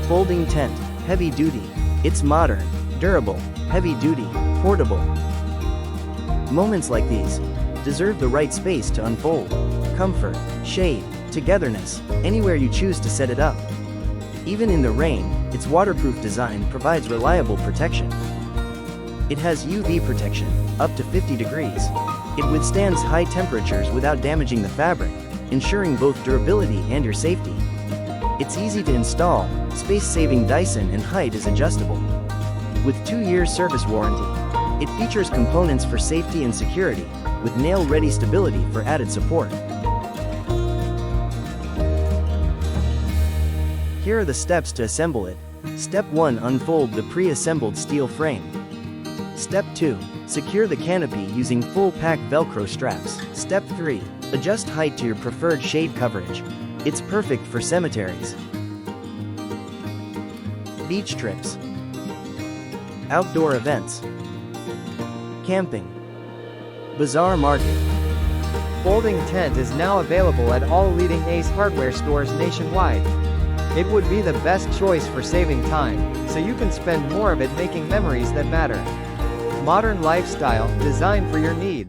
Folding tent, heavy duty. It's modern, durable, heavy duty, portable. Moments like these deserve the right space to unfold. Comfort, shade, togetherness, anywhere you choose to set it up. Even in the rain, its waterproof design provides reliable protection. It has UV protection, up to 50 degrees. It withstands high temperatures without damaging the fabric, ensuring both durability and your safety. It's easy to install, space-saving Dyson, and height is adjustable. With 2 years service warranty, it features components for safety and security, with nail-ready stability for added support. Here are the steps to assemble it. Step 1. Unfold the pre-assembled steel frame. Step 2. Secure the canopy using full-pack Velcro straps. Step 3. Adjust height to your preferred shade coverage. It's perfect for cemeteries, beach trips, outdoor events, camping, bazaar market. Folding tent is now available at all leading Ace Hardware stores nationwide. It would be the best choice for saving time, so you can spend more of it making memories that matter. Modern lifestyle, designed for your needs.